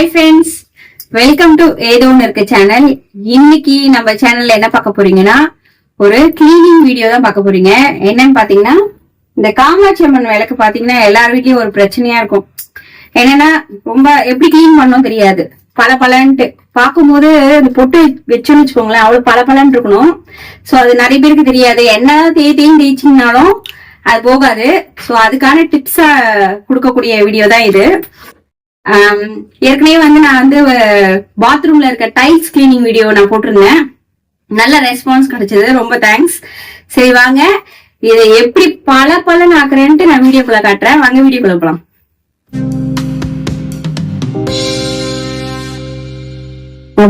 Hi friends, welcome to ஏதோ ஒன்று இருக்க சேனல். இன்னைக்கு நம்ம சேனல்ல என்ன பார்க்க போறீங்கன்னா, ஒரு கிளீனிங் வீடியோ தான் பார்க்க போறீங்க. என்னன்னு பாத்தீங்கன்னா, இந்த காமாட்சி அம்மன் விளக்கு பாத்தீங்கன்னா எல்லார் வீட்லயும் ஒரு பிரச்சனையா இருக்கும். என்னன்னா, ரொம்ப எப்படி கிளீன் பண்ணணும் தெரியாது. பலன்ட்டு பார்க்கும்போது இந்த பொட்டு வச்சோன்னு வச்சுக்கோங்களேன், அவ்வளவு பலன்னு இருக்கணும். சோ அது நிறைய பேருக்கு தெரியாது. என்ன தேய்ச்சிங்கனாலும் அது போகாது. சோ அதுக்கான டிப்ஸா கொடுக்கக்கூடிய வீடியோ தான் இது. ஏற்கனவே நான் பாத்ரூம்ல இருக்க டைல்ஸ் கிளீனிங் வீடியோ நான் போட்டிருந்தேன். நல்ல ரெஸ்பான்ஸ் கிடைச்சது, ரொம்ப தேங்க்ஸ். சரி வாங்க, இதை எப்படி பலன்னு ஆக்குறேன்ட்டு நான் வீடியோக்குள்ள காட்டுறேன். வாங்க வீடியோக்குள்ள போலாம்.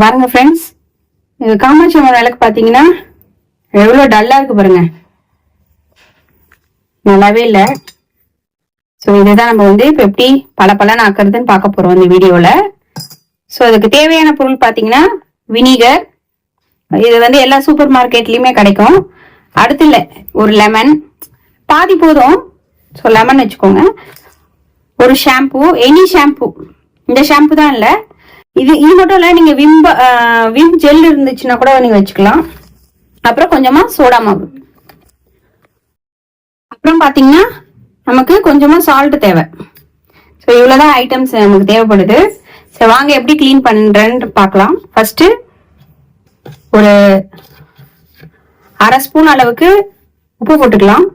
பாருங்க ஃப்ரெண்ட்ஸ், இது காமாட்சி அம்மன் விளக்கு பாத்தீங்கன்னா எவ்வளவு டல்லா இருக்கு பாருங்க, நல்லாவே இல்ல. சோ இதுதான் நம்ம இப்ப எப்படி பலன்னு ஆக்குறதுன்னு பார்க்க போறோம் இந்த வீடியோல. சோ அதுக்கு தேவையான பொருள் பாத்தீங்கன்னா வினிகர். இது எல்லா சூப்பர் மார்க்கெட்லயுமே கிடைக்கும். அடுத்து இல்ல, ஒரு லெமன் பாதி போதும். ஸோ லெமன் வச்சுக்கோங்க. ஒரு ஷாம்பு, எனி ஷாம்பு, இந்த ஷாம்பு தான் இல்ல, இது மட்டும் இல்ல, நீங்க விம் ஜெல் இருந்துச்சுன்னா கூட நீங்க வச்சுக்கலாம். அப்புறம் கொஞ்சமா சோடா மாவு. அப்புறம் பாத்தீங்கன்னா நமக்கு கொஞ்சமா சால்ட் தேவை. ஸோ இவ்வளவுதான் ஐட்டம்ஸ் நமக்கு தேவைப்படுது. சரி வாங்க எப்படி கிளீன் பண்றேன்னு பார்க்கலாம். ஃபர்ஸ்ட் ஒரு அரை ஸ்பூன் அளவுக்கு உப்பு போட்டுக்கலாம்.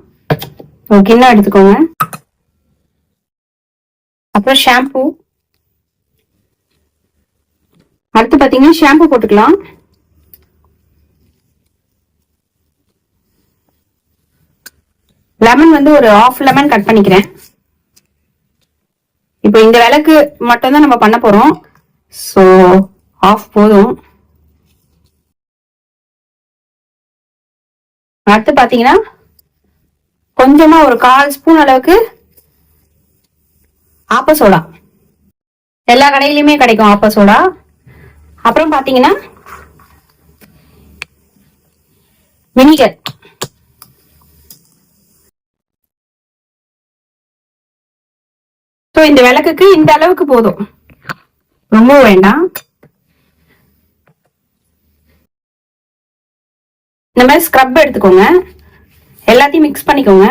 ஒரு கிண்ணம் எடுத்துக்கோங்க. அப்புறம் ஷாம்பு. அடுத்து பாத்தீங்கன்னா ஷாம்பு போட்டுக்கலாம். லெமன் ஒரு ஆஃப் லெமன் கட் பண்ணிக்கிறேன். இப்போ இந்த விளக்கு மட்டும் தான் நம்ம பண்ண போறோம். சோ ஆஃப் போதும். அடுத்து பாத்தீங்கன்னா கொஞ்சமா ஒரு 1/4 ஸ்பூன் அளவுக்கு ஆப்ப சோடா. எல்லா கடையிலுமே கிடைக்கும் ஆப்ப சோடா. அப்புறம் பாத்தீங்கன்னா வினிகர். இந்த விளக்குக்கு இந்த அளவுக்கு போதும், ரொம்ப வேண்டாம். இந்த மாதிரி ஸ்க்ரப் எடுத்துக்கோங்க. எல்லாத்தையும் மிக்ஸ் பண்ணிக்கோங்க.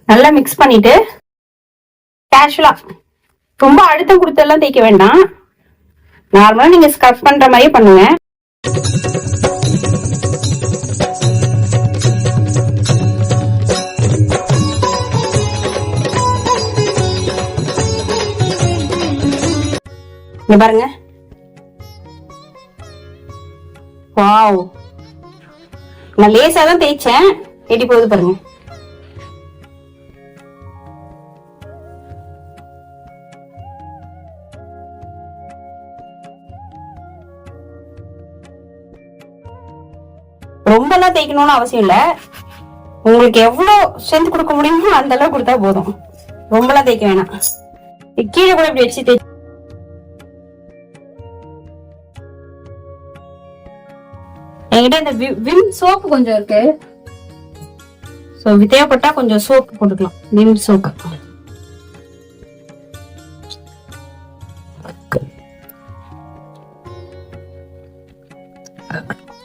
நல்லா மிக்ஸ் பண்ணிட்டு கேஷுவலா, ரொம்ப அழுத்தம் கொடுத்தெல்லாம் தேய்க்க வேண்டாம். நார்மலா நீங்க ஸ்க்ரப் பண்ற மாதிரியே பண்ணுங்க. இங்க பாருங்க, வாவ், நான் லேசா தான் தேய்ச்சேன், எடி போகுது பாருங்க. ரொம்ப எல்லாம் தேய்க்கணும்னு அவசியம் இல்ல. உங்களுக்கு எவ்வளவு ஸ்ட்ரென்த் கொடுக்க முடியுமோ அந்த அளவு கொடுத்தா போதும். ரொம்ப எல்லாம் தேய்க்க வேணாம். கீழே கூட இப்படி வச்சு தேய்ச்சி. என்கிட்ட இந்த விம் சோப்பு கொஞ்சம் இருக்கு. சோ தேவைப்பட்டா கொஞ்சம் சோப்பு போட்டுக்கலாம். Vim soap.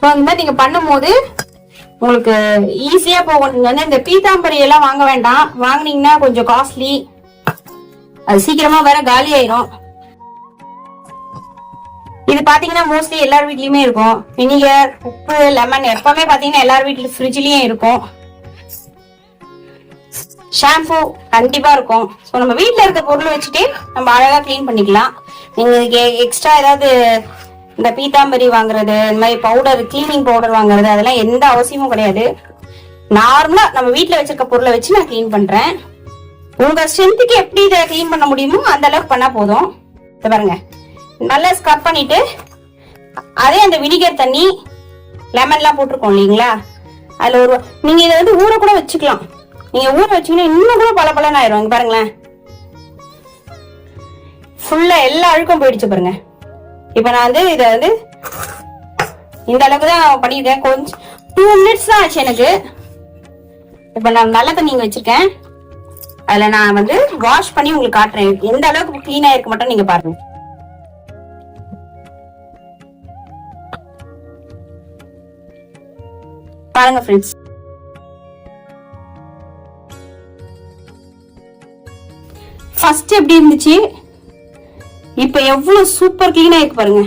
இந்த மாதிரி நீங்க பண்ணும் போது உங்களுக்கு ஈஸியா போகும். நீங்க இந்த பீத்தாம்பரி எல்லாம் வாங்க வேண்டாம். வாங்கினீங்கன்னா கொஞ்சம் காஸ்ட்லி, அது சீக்கிரமா வேற காலி ஆயிரும். இது பாத்தீங்கன்னா மோஸ்ட்லி எல்லார் வீட்லயுமே இருக்கும். வினிகர், உப்பு, லெமன் எப்பவுமே பாத்தீங்கன்னா எல்லார் வீட்ல ஃப்ரிட்ஜ்லயும் இருக்கும். ஷாம்பு கண்டிப்பா இருக்கும். ஸோ நம்ம வீட்டுல இருக்க பொருள் வச்சுட்டு நம்ம அழகா கிளீன் பண்ணிக்கலாம். நீங்க எக்ஸ்ட்ரா ஏதாவது இந்த பீத்தாம்பரி வாங்குறது, இந்த மாதிரி பவுடர், கிளீனிங் பவுடர் வாங்குறது, அதெல்லாம் எந்த அவசியமும் கிடையாது. நார்மலா நம்ம வீட்டுல வச்சிருக்க பொருளை வச்சு நான் கிளீன் பண்றேன். உங்க ஸ்ட்ரென்த்துக்கு எப்படி இதை கிளீன் பண்ண முடியுமோ அந்த அளவுக்கு பண்ணா போதும். இதை பாருங்க, நல்லா ஸ்க்ரப் பண்ணிட்டு அதே அந்த வினிகர் தண்ணி, லெமன்லாம் போட்டிருக்கோம் இல்லைங்களா, அதுல நீங்க இதை ஊற கூட வச்சுக்கலாம். நீங்க ஊற வச்சீங்கன்னா இன்னும் கூட பலன்னு ஆயிரும். இங்க பாருங்களேன், ஃபுல்லா எல்லா அழுக்கும் போயிடுச்சு பாருங்க. இப்ப நான் இதை இந்த அளவுக்கு தான் பண்ணிருக்கேன். கொஞ்சம் 2 மினிட்ஸ் தான் ஆச்சு எனக்கு. இப்ப நான் நல்ல தண்ணி இங்க வச்சிருக்கேன். அதுல நான் வந்து வாஷ் பண்ணி உங்களுக்கு காட்டுறேன் எந்த அளவுக்கு கிளீனா இருக்கு மட்டும் நீங்க பாருங்க. பாருங்க ஃப்ரெண்ட்ஸ், ஃபர்ஸ்ட் எப்படி இருந்துச்சு, இப்ப எவ்வளவு சூப்பர் கிளீனா இருக்கு பாருங்க.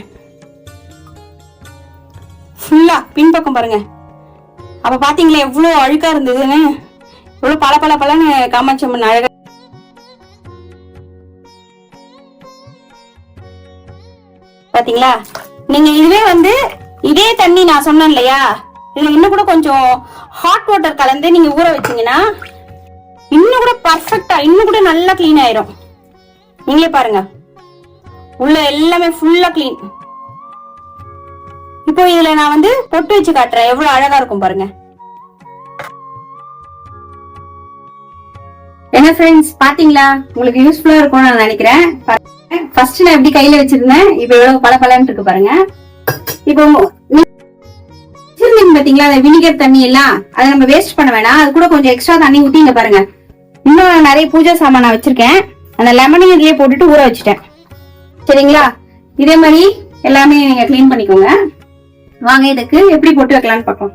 ஃபுல்லா பின்பக்கம் பாருங்க. அப்ப பாத்தீங்களா எவ்வளவு அழுக்கா இருந்ததுன்னு, எவ்வளவு பல பல பலன்னு காமாட்சி அம்மன் அழகா. பாத்தீங்களா, நீங்க இதுவே வந்து இதே தண்ணி நான் சொன்னேன் இல்லையா, இதுல இன்னும் கூட கொஞ்சம் ஹாட் வாட்டர் கலந்து நீங்க ஊற வச்சீங்கன்னா இன்னும் கூட பர்ஃபெக்டா இன்னும் கூட நல்லா கிளீன் ஆயிரும். நீங்களே பாருங்க, உள்ள எல்லாமே ஃபுல்லா கிளீன். இப்போ இதுல நான் வந்து பொட்டு வச்சு காட்டுறேன், எவ்வளவு அழகா இருக்கும் பாருங்க. என்ன ஃப்ரெண்ட்ஸ், பாத்தீங்களா, உங்களுக்கு யூஸ்ஃபுல்லா இருக்கும்னு நான் நினைக்கிறேன். ஃபர்ஸ்ட் நான் எப்படி கையில வச்சிருந்தேன், இப்ப எவ்வளவு பல பலன்னு இருக்கு பாருங்க. இப்போ பாத்தீங்களா அந்த வினிகர் தண்ணி எல்லாம் அதை நம்ம வேஸ்ட் பண்ண வேணாம், அது கூட கொஞ்சம் எக்ஸ்ட்ரா தண்ணி ஊத்தி இங்க பாருங்க. இன்னும் நிறைய பூஜை சாமான் நான் வச்சிருக்கேன், அந்த லெமனையும் இதுலயே போட்டுட்டு ஊற வச்சுட்டேன். சரிங்களா, இதே மாதிரி எல்லாமே நீங்க கிளீன் பண்ணிக்கோங்க. வாங்க இதுக்கு எப்படி போட்டு வைக்கலாம்னு பார்ப்போம்.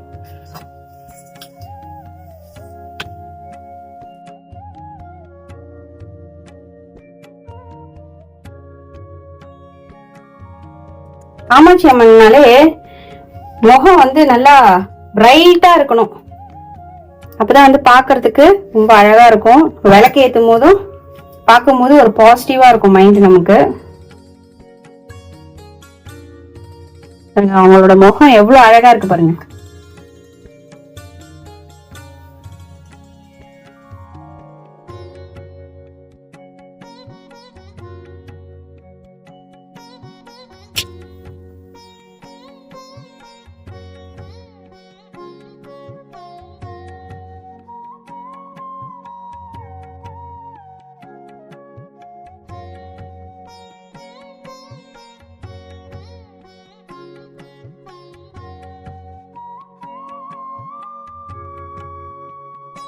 காமாட்சி அம்மன்னாலே முகம் வந்து நல்லா பிரைட்டா இருக்கணும், அப்பதான் வந்து பாக்குறதுக்கு ரொம்ப அழகா இருக்கும். விளக்கு ஏத்தும் போதும் பார்க்கும் போது ஒரு பாசிட்டிவா இருக்கும் மைண்ட் நமக்கு. அவங்களோட முகம் எவ்வளவு அழகா இருக்கு பாருங்க.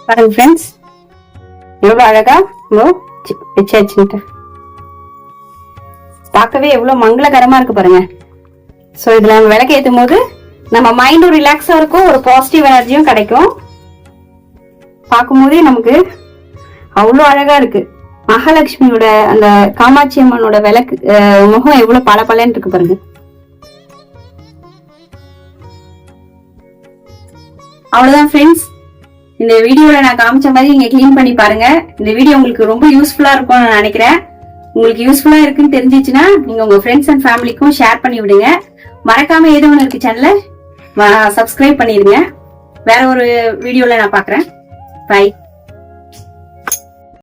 பாருங்க ஃப்ரெண்ட்ஸ், எவ்வளவு அழகா வச்சாச்சுட்டு பார்க்கவே எவ்வளவு மங்களகரமா இருக்கு பாருங்க. சோ இதுல நம்ம விளக்கு ஏத்தும் போது நம்ம மைண்டும் ரிலாக்ஸா இருக்கும், ஒரு பாசிட்டிவ் எனர்ஜியும் கிடைக்கும். பார்க்கும் போதே நமக்கு அவ்வளவு அழகா இருக்கு. மகாலட்சுமியோட அந்த காமாட்சி அம்மனோட விளக்கு முகம் எவ்வளவு பல பலன்னு இருக்கு பாருங்க. அவ்வளவுதான் ஃப்ரெண்ட்ஸ், இந்த வீடியோல நான் காமிச்ச மாதிரி நீங்க கிளீன் பண்ணி பாருங்க. இந்த வீடியோ உங்களுக்கு ரொம்ப யூஸ்ஃபுல்லா இருக்கும்னு நான் நினைக்கிறேன். உங்களுக்கு யூஸ்ஃபுல்லா இருக்குன்னு தெரிஞ்சிச்சுன்னா நீங்க உங்க ஃப்ரெண்ட்ஸ் அண்ட் ஃபேமிலிக்கும் ஷேர் பண்ணி விடுங்க. மறக்காம ஏதோ ஒன்று இருக்கு சேனலை சப்ஸ்கிரைப் பண்ணிருங்க. வேற ஒரு வீடியோல நான் பாக்குறேன். பை.